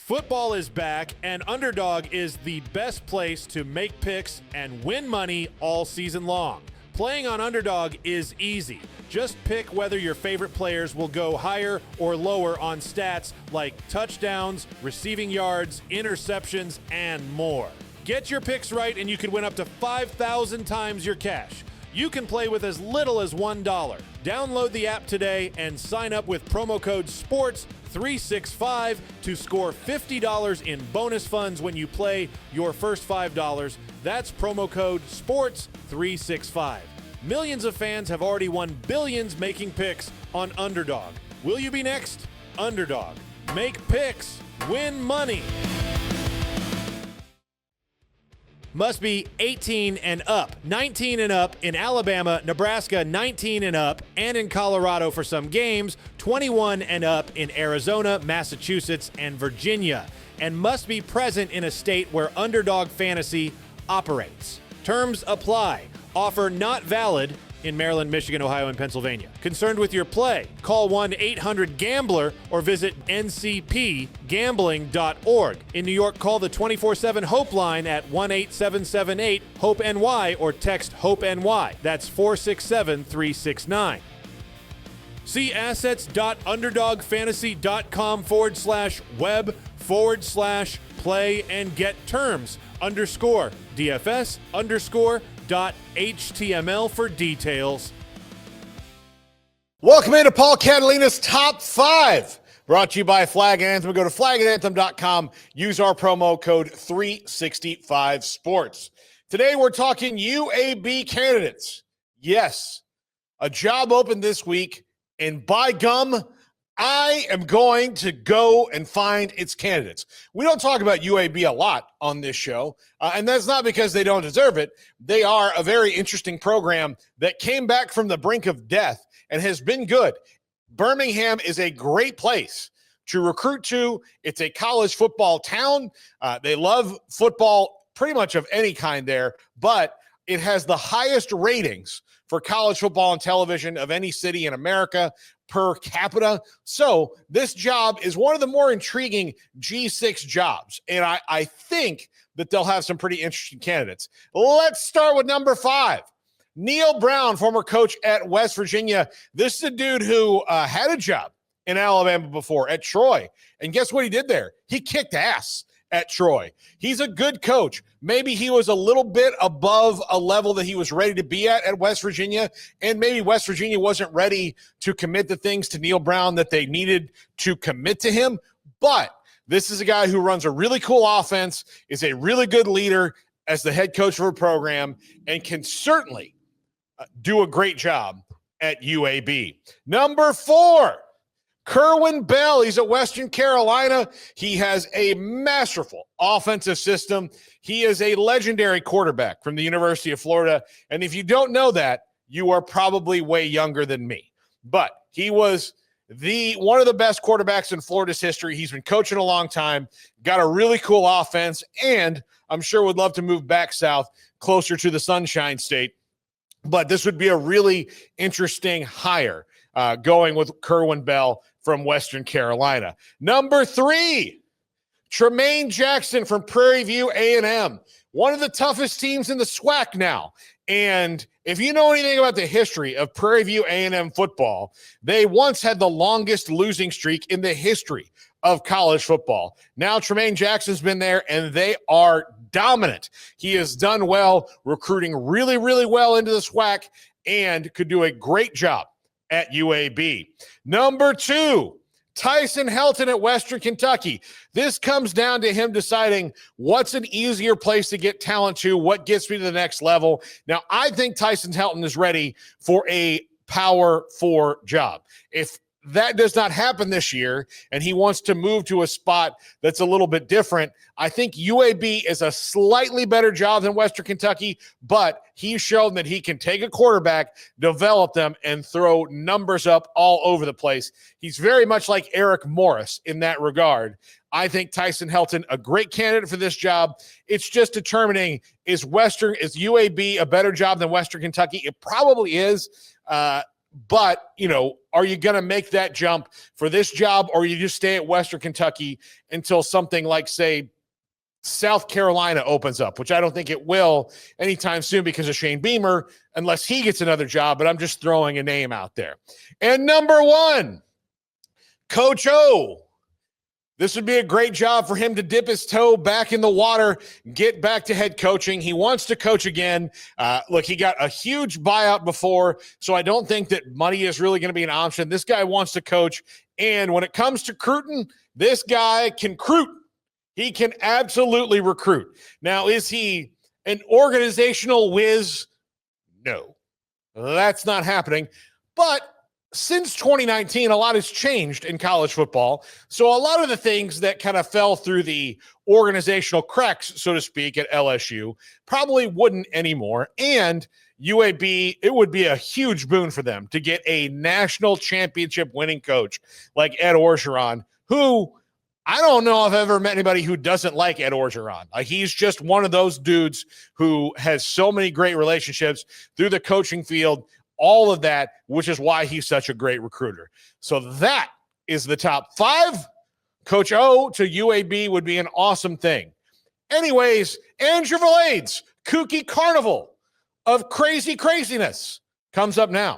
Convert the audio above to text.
Football is back, and Underdog is the best place to make picks and win money all season long. Playing on Underdog is easy. Just pick whether your favorite players will go higher or lower on stats like touchdowns, receiving yards, interceptions, and more. Get your picks right and you can win up to 5,000 times your cash. You can play with as little as $1. Download the app today and sign up with promo code SPORTS365 to score $50 in bonus funds when you play your first $5. That's promo code SPORTS365. Millions of fans have already won billions making picks on Underdog. Will you be next? Underdog. Make picks. Win money. Must be 18 and up, 19 and up in Alabama, Nebraska, 19 and up, and in Colorado for some games, 21 and up in Arizona, Massachusetts, and Virginia, and must be present in a state where Underdog Fantasy operates. Terms apply. Offer not valid in Maryland, Michigan, Ohio, and Pennsylvania. Concerned with your play? Call 1-800-GAMBLER or visit ncpgambling.org. In New York, call the 24/7 Hope line at 1-8778-HOPE-NY or text HOPE-NY. That's 467-369. See assets.underdogfantasy.com/web/play and get terms _DFS_.html for details. Welcome into Paul Catalina's Top 5, brought to you by Flag and Anthem. Go to flagandanthem.com. Use our promo code 365sports. Today we're talking UAB candidates. Yes, a job opened this week, and by gum, I am going to go and find its candidates. We don't talk about UAB a lot on this show, and that's not because they don't deserve it. They are a very interesting program that came back from the brink of death and has been good. Birmingham is a great place to recruit to. It's a college football town. They love football pretty much of any kind there, but it has the highest ratings for college football and television of any city in America per capita. So this job is one of the more intriguing G6 jobs, and I think that they'll have some pretty interesting candidates. Let's start with number 5. Neil Brown, former coach at West Virginia. This is a dude who had a job in Alabama before at Troy, and guess what he did there? He kicked ass at Troy. He's a good coach. Maybe he was a little bit above a level that he was ready to be at West Virginia, and maybe West Virginia wasn't ready to commit the things to Neil Brown that they needed to commit to him. But this is a guy who runs a really cool offense, is a really good leader as the head coach of a program, and can certainly do a great job at UAB. Number 4, Kerwin Bell. He's at Western Carolina. He has a masterful offensive system. He is a legendary quarterback from the University of Florida. And if you don't know that, you are probably way younger than me. But he was one of the best quarterbacks in Florida's history. He's been coaching a long time, got a really cool offense, and I'm sure would love to move back south closer to the Sunshine State. But this would be a really interesting hire going with Kerwin Bell from Western Carolina. Number 3, Tremaine Jackson from Prairie View A&M, one of the toughest teams in the SWAC now. And if you know anything about the history of Prairie View A&M football, they once had the longest losing streak in the history of college football. Now Tremaine Jackson's been there, and they are dominant. He has done well, recruiting really, really well into the SWAC, and could do a great job at UAB. Number 2, Tyson Helton at Western Kentucky. This comes down to him deciding what's an easier place to get talent to, what gets me to the next level. Now, I think Tyson Helton is ready for a Power 4 job. If that does not happen this year and he wants to move to a spot that's a little bit different, I think UAB is a slightly better job than Western Kentucky, but he's shown that he can take a quarterback, develop them, and throw numbers up all over the place. He's very much like Eric Morris in that regard. I think Tyson Helton, a great candidate for this job. It's just determining, is UAB a better job than Western Kentucky? It probably is. But, are you going to make that jump for this job, or you just stay at Western Kentucky until something like, say, South Carolina opens up, which I don't think it will anytime soon because of Shane Beamer, unless he gets another job, but I'm just throwing a name out there. And number 1, Coach O. This would be a great job for him to dip his toe back in the water, get back to head coaching. He wants to coach again. Look, he got a huge buyout before, so I don't think that money is really going to be an option. This guy wants to coach, and when it comes to recruiting, this guy can recruit. He can absolutely recruit. Now, is he an organizational whiz? No, that's not happening. But since 2019, a lot has changed in college football. So a lot of the things that kind of fell through the organizational cracks, so to speak, at LSU probably wouldn't anymore. And UAB, it would be a huge boon for them to get a national championship winning coach like Ed Orgeron, who I don't know if I've ever met anybody who doesn't like Ed Orgeron. He's just one of those dudes who has so many great relationships through the coaching field, all of that, which is why he's such a great recruiter. So that is the top 5. Coach O to UAB would be an awesome thing. Anyways, Andrew Valade's kooky carnival of craziness comes up now.